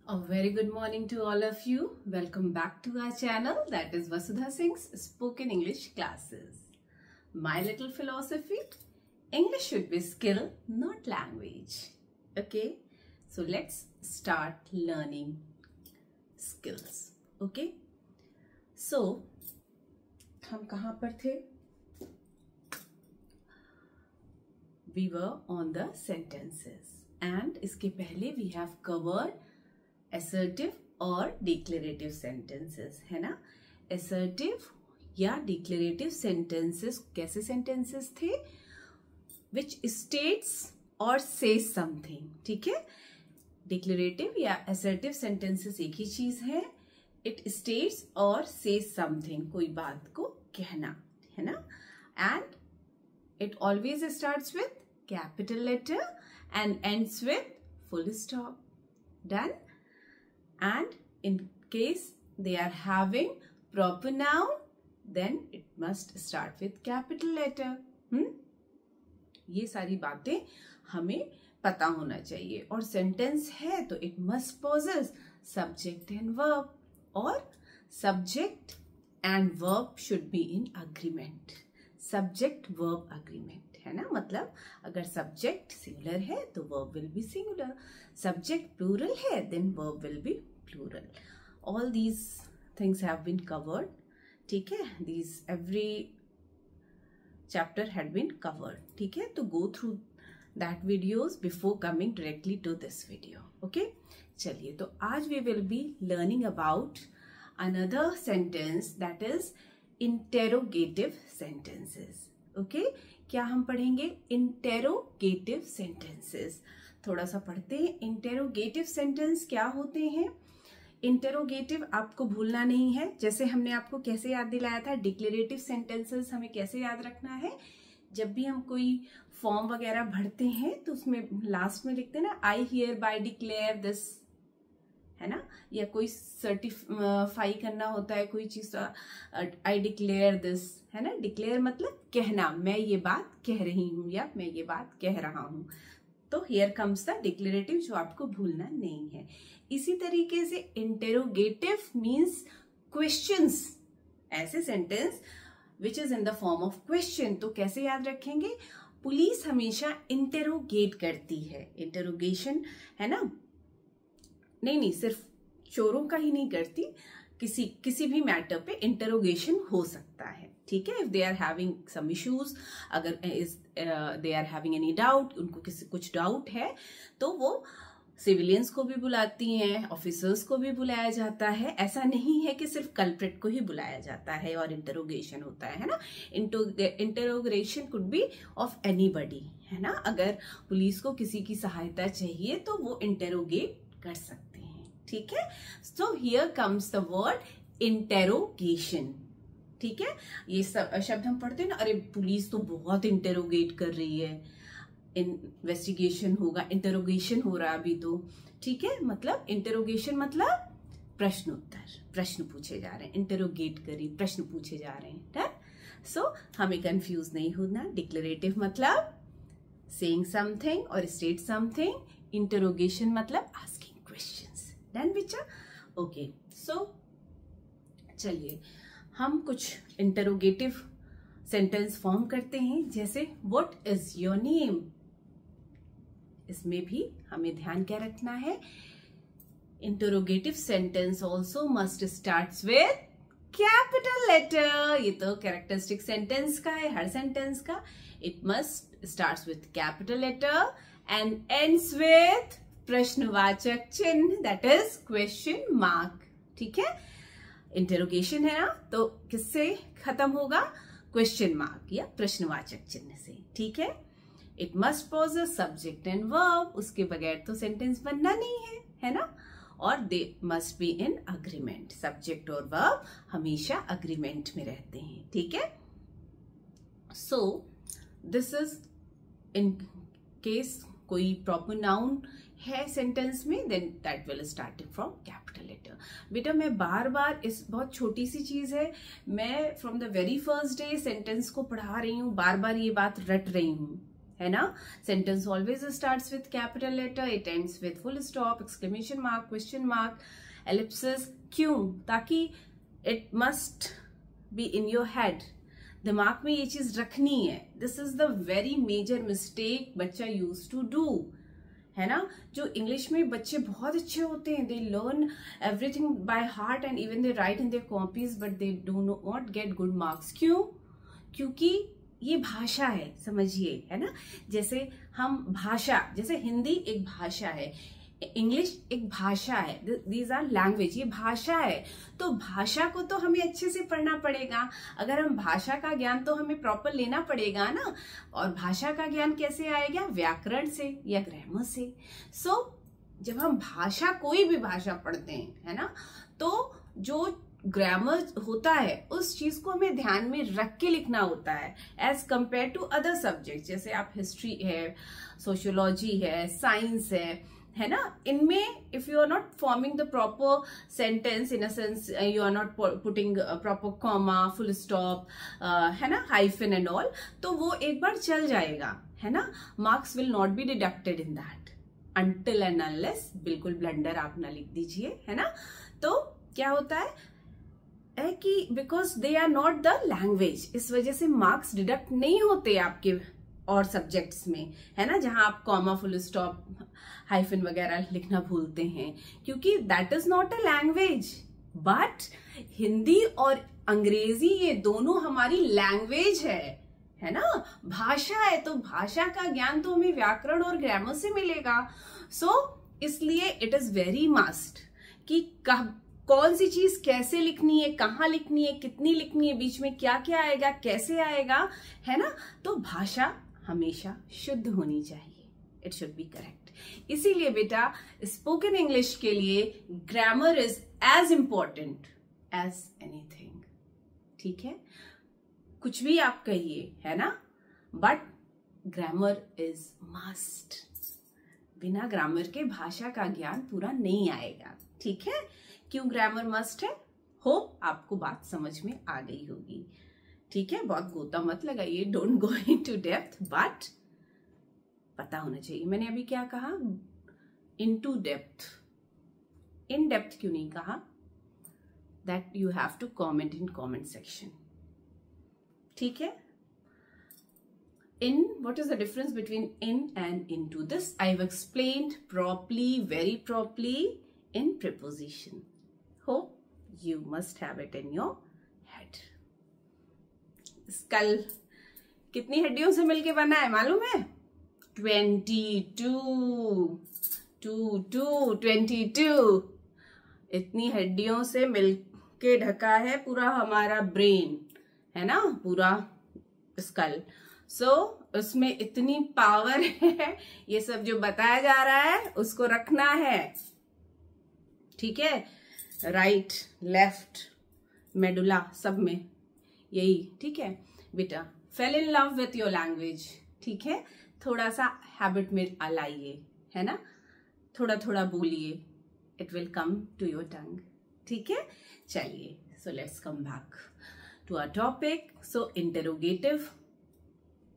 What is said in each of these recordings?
A very good morning to all of you. Welcome back to our channel, that is Vasudha Singh's Spoken English Classes. My little philosophy, English should be skill, not language. Okay, so let's start learning skills. Okay, so हम कहाँ पर थे? We were on the sentences and इसके पहले we have covered assertive और declarative sentences, है ना? assertive या declarative sentences कैसे sentences थे? which states or says something, ठीक है? declarative या assertive sentences एक ही चीज है. it states or says something, कोई बात को कहना, है ना? and it always starts with capital letter and ends with full stop. Done? And in case they are having proper noun, then it must start with capital letter. ये सारी बातें हमें पता होना चाहिए. और सेंटेंस है तो it must possess subject and verb, और subject and verb should be in agreement. Subject verb agreement, है ना? मतलब अगर सब्जेक्ट सिंगुलर है तो verb will be singular, subject plural है then verb will be plural. All these things have been covered, ठीक है? These every chapter had been covered, ठीक है? तो go through that videos before coming directly to this video. Okay, चलिए, तो आज we will be learning about another sentence that is interrogative sentences. Okay, क्या हम पढ़ेंगे? Interrogative sentences. थोड़ा सा पढ़ते हैं. इंटेरोगेटिव सेंटेंस क्या होते हैं? इंटेरोगेटिव आपको भूलना नहीं है. जैसे हमने आपको कैसे याद दिलाया था, डिक्लेरेटिव सेंटेंसेस हमें कैसे याद रखना है? जब भी हम कोई फॉर्म वगैरह भरते हैं तो उसमें लास्ट में लिखते हैं ना, I hear bye declare this, है ना? या कोई सर्टिफाई करना होता है कोई चीज, आई डिक्लेयर दिस, है ना? डिक्लेयर मतलब कहना, मैं ये बात कह रही हूं या मैं ये बात कह रहा हूं. तो हियर कम्स द डिक्लेरेटिव, जो आपको भूलना नहीं है. इसी तरीके से इंटेरोगेटिव मीन्स क्वेश्चंस, ऐसे sentence which is in the form of question. तो कैसे याद रखेंगे? पुलिस हमेशा इंटेरोगेट करती है. इंटेरोगेशन, है ना? नहीं, सिर्फ चोरों का ही नहीं करती, किसी भी मैटर पे इंटरोगेशन हो सकता है, ठीक है? If they are having some issues, अगर they are having any doubt, उनको कुछ डाउट है तो वो सिविलियंस को भी बुलाती हैं, ऑफिसर्स को भी बुलाया जाता है. ऐसा नहीं है कि सिर्फ कल्प्रिट को ही बुलाया जाता है और इंटरोगेशन होता है ना? Interrogation could be of anybody, है ना? अगर पुलिस को किसी की सहायता चाहिए तो वो इंटरोगेट कर सकते हैं, ठीक है? So here comes the word interrogation, ठीक है? ये सब शब्द हम पढ़ते हैं ना, अरे पुलिस तो बहुत इंटेरोगेट कर रही है, इन्वेस्टिगेशन होगा, इंटेरोगेशन हो रहा है अभी तो, ठीक है? मतलब इंटेरोगेशन मतलब प्रश्न उत्तर, प्रश्न पूछे जा रहे हैं. इंटेरोगेट करी, प्रश्न पूछे जा रहे हैं. सो हमें कंफ्यूज नहीं होना. डिक्लेरेटिव मतलब सेइंग समथिंग और स्टेट समथिंग. इंटेरोगेशन मतलब आस्किंग क्वेश्चंस. डन बच्चा? ओके, सो चलिए हम कुछ इंटेरोगेटिव सेंटेंस फॉर्म करते हैं. जैसे व्हाट इज योर नेम? इसमें भी हमें ध्यान क्या रखना है? Interrogative sentence also must starts with capital letter. ये तो कैरेक्टरिस्टिक सेंटेंस का है, हर सेंटेंस का. It must starts with capital letter and ends with प्रश्नवाचक चिन्ह, that is question mark, ठीक है? इंटेरोगेशन है ना, तो किससे खत्म होगा? क्वेश्चन मार्क या प्रश्नवाचक चिन्ह से, ठीक है? It must possess subject and verb, उसके बगैर तो सेंटेंस बनना नहीं है ना? और they must be in agreement. Subject और वर्ब हमेशा अग्रीमेंट में रहते हैं, ठीक है? So this is in case कोई प्रॉपर नाउन है सेंटेंस में, then that will starting from capital letter. बेटा मैं बार बार, इस बहुत छोटी सी चीज है, मैं from the very first day sentence को पढ़ा रही हूँ, बार बार ये बात रट रही हूँ, है ना. Sentence always starts with capital letter, it ends with full stop, exclamation mark, question mark, ellipsis. क्यों? ताकि it must be in your head, दिमाग में ये चीज रखनी है. This is the very major mistake बच्चा यूज टू डू, है ना. जो इंग्लिश में बच्चे बहुत अच्छे होते हैं, they learn everything by heart and even they right in their copies, but they do not get good marks. क्यों? क्योंकि ये भाषा है, समझिए, है ना. जैसे हम भाषा, जैसे हिंदी एक भाषा है, इंग्लिश एक भाषा है, दीज आर लैंग्वेज, ये भाषा है. तो भाषा को तो हमें अच्छे से पढ़ना पड़ेगा. अगर हम भाषा का ज्ञान तो हमें प्रॉपर लेना पड़ेगा ना. और भाषा का ज्ञान कैसे आएगा? व्याकरण से या ग्रामर से. सो जब हम भाषा, कोई भी भाषा पढ़ते हैं, है ना, तो जो ग्रामर होता है उस चीज को हमें ध्यान में रख के लिखना होता है, as compare to other subject. जैसे आप हिस्ट्री है, सोशियोलॉजी है, साइंस है ना. इनमें if you are not forming the proper sentence, in a sense you are not putting proper comma, full stop, है ना, हाइफन एंड ऑल, तो वो एक बार चल जाएगा, है ना. Marks will not be deducted in that until and unless, बिल्कुल ब्लंडर आप ना लिख दीजिए, है ना. तो क्या होता है कि because they are not the language, इस वजह से मार्क्स डिडक्ट नहीं होते आपके और सब्जेक्ट्स में, है ना, जहां आप कॉमा, फुल स्टॉप, हाइफन वगैरह लिखना भूलते हैं, क्योंकि that is not a language. But Hindi और अंग्रेजी ये दोनों हमारी लैंग्वेज है ना, भाषा है. तो भाषा का ज्ञान तो हमें व्याकरण और ग्रामर से मिलेगा. सो इसलिए इट इज वेरी मस्ट कि कौन सी चीज कैसे लिखनी है, कहाँ लिखनी है, कितनी लिखनी है, बीच में क्या क्या आएगा, कैसे आएगा, है ना. तो भाषा हमेशा शुद्ध होनी चाहिए, इट शुड बी करेक्ट. इसीलिए बेटा स्पोकन इंग्लिश के लिए grammar is as important as anything. ठीक है, कुछ भी आप कहिए, है ना, बट ग्रामर इज मस्ट. बिना ग्रामर के भाषा का ज्ञान पूरा नहीं आएगा. ठीक है, क्यों ग्रामर मस्ट है? होप आपको बात समझ में आ गई होगी. ठीक है, बहुत गोता मत लगाइए, don't go into depth, but पता होना चाहिए. मैंने अभी क्या कहा? Into depth. इन डेप्थ क्यों नहीं कहा? That you have to comment in comment section. ठीक है. In, what is the difference between in and into? This I have explained properly, very properly in preposition. Hope you must have it in your head. skull कितनी हड्डियों से मिलके बना है मालूम है? 22 इतनी हड्डियों से मिलके ढका है पूरा हमारा ब्रेन, है ना, पूरा स्कल. सो उसमें इतनी पावर है, ये सब जो बताया जा रहा है उसको रखना है. ठीक है, राइट, लेफ्ट, मेडुला, सब में यही. ठीक है बेटा, fail in love with your language. ठीक है, थोड़ा सा हैबिट में लाइए, है ना, थोड़ा थोड़ा बोलिए, it will come to your tongue. ठीक है, चलिए, so let's come back to our topic. So interrogative,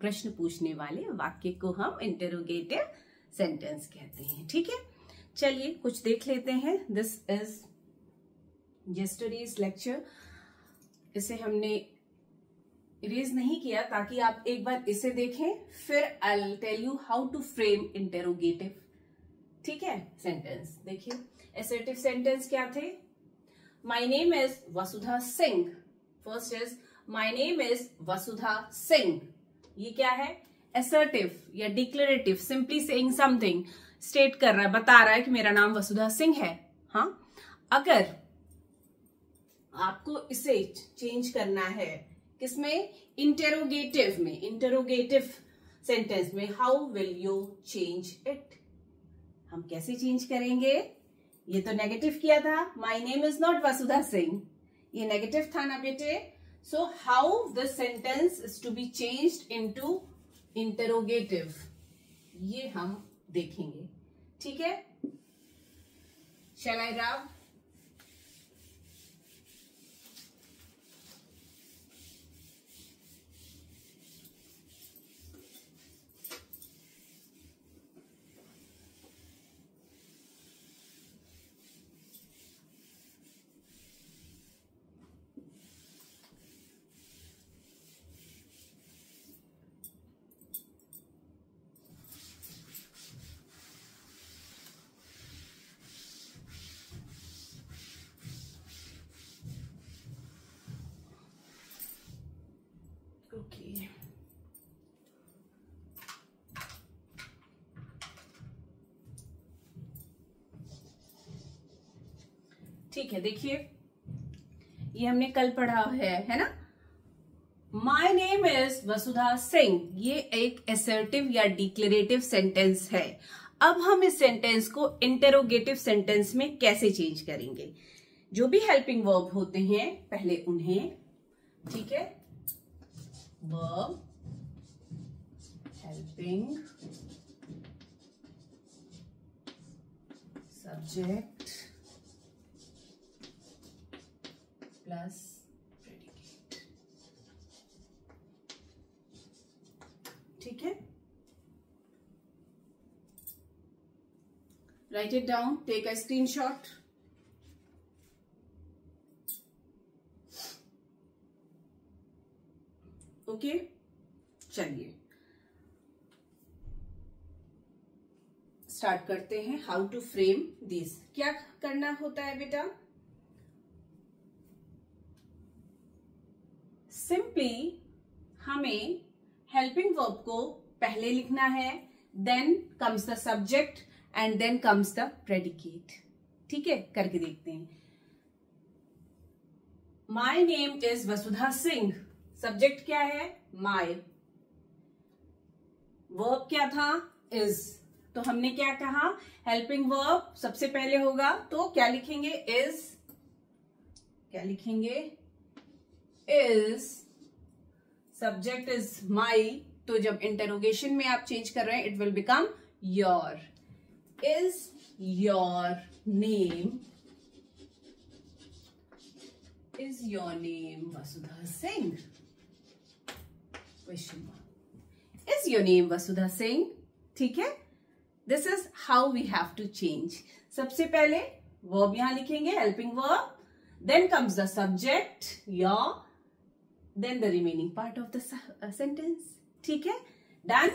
प्रश्न पूछने वाले वाक्य को हम इंटरोगेटिव सेंटेंस कहते हैं. ठीक है, चलिए कुछ देख लेते हैं. This is yesterday's lecture. इसे हमने इरेज नहीं किया ताकि आप एक बार इसे देखें, फिर I will tell you how to frame interrogative. ठीक है, सेंटेंस देखिए. असर्टिव सेंटेंस क्या थे? My name is Vasudha Singh. First is my name is Vasudha Singh. ये क्या है? असर्टिव या declarative, simply saying something, state कर रहा है, बता रहा है कि मेरा नाम वसुधा सिंह है. हाँ, अगर आपको इसे चेंज करना है किसमें? इंटेरोगेटिव में, इंटेरोगेटिव सेंटेंस में, how will you change it? हम कैसे चेंज करेंगे? ये तो नेगेटिव किया था, माई नेम इज नॉट वसुधा सिंह, ये नेगेटिव था ना बेटे. So how the sentence is to be changed into interrogative, ये हम देखेंगे. ठीक है, shall I rub? ओके, ठीक है। देखिए ये हमने कल पढ़ा है ना। माई नेम इज वसुधा सिंह, ये एक असर्टिव या डिक्लेरेटिव सेंटेंस है। अब हम इस सेंटेंस को इंटेरोगेटिव सेंटेंस में कैसे चेंज करेंगे। जो भी हेल्पिंग वर्ब होते हैं पहले उन्हें, ठीक है, verb, helping, subject plus predicate, ठीक है। Write it down, take a screenshot. Okay, चलिए स्टार्ट करते हैं। हाउ टू फ्रेम दिस, क्या करना होता है बेटा? सिंपली हमें हेल्पिंग वर्ब को पहले लिखना है, then comes the subject and then comes the predicate, ठीक है। करके देखते हैं। My name is Vasudha Singh, subject क्या है? माई, वर्ब क्या था? इज। तो हमने क्या कहा? हेल्पिंग वर्ब सबसे पहले होगा, तो क्या लिखेंगे? इज, क्या लिखेंगे? इज, सब्जेक्ट इज माई, तो जब इंटरोगेशन में आप चेंज कर रहे हैं it will become your. Is your name, is your name Vasudha Singh? Question mark. Is your name Vasudha Singh, ठीक है। This is how we have to change. सबसे पहले वर्ब यहां लिखेंगे, helping verb, then comes the subject your, then the remaining part of the sentence, ठीक है। Done.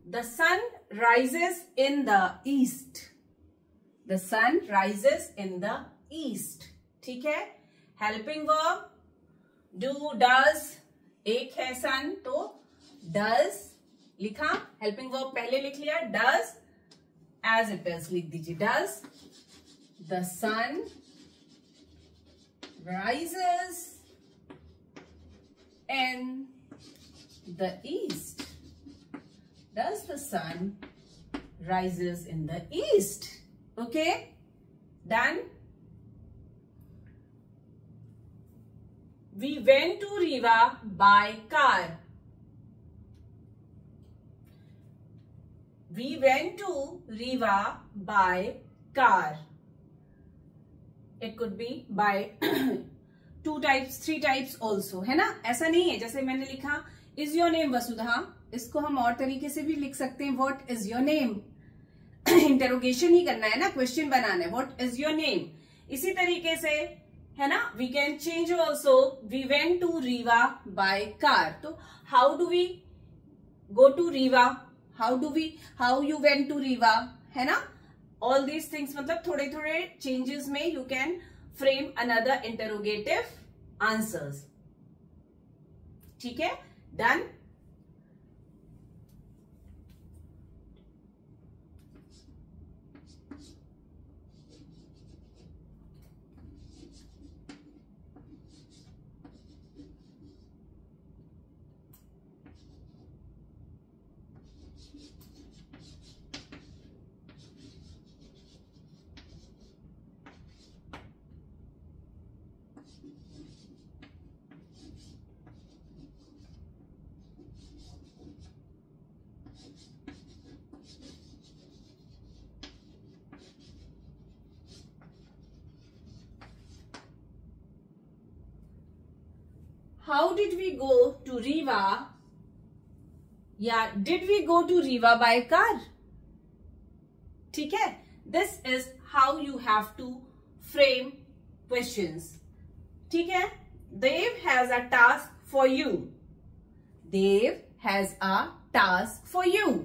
The sun rises in the east, the sun rises in the east, ठीक है। Helping verb do, does, एक है sun तो does लिखा, helping verb पहले लिख लिया, does as it is लिख दीजिए, does the sun rises in the east, does the sun rises in the east, okay, done. We went to Riva by car, we went to Riva by car, it could be by 2 types 3 types also, है ना। ऐसा नहीं है जैसे मैंने लिखा is your name वसुधा, इसको हम और तरीके से भी लिख सकते हैं, what is your name. Interrogation ही करना है ना, क्वेश्चन बनाना है, व्हाट इज योर नेम। इसी तरीके से है ना, we can change also, we went to Rewa by car. तो how do we go to Rewa, how you went to Rewa, है ना। ऑल दीज थिंग्स, मतलब थोड़े थोड़े चेंजेस में you can frame another interrogative answers, ठीक है। done. How did we go to Riva? या did we go to Riva by car? ठीक है। This is how you have to frame questions. ठीक है। Dev has a task for you. Dev has a task for you.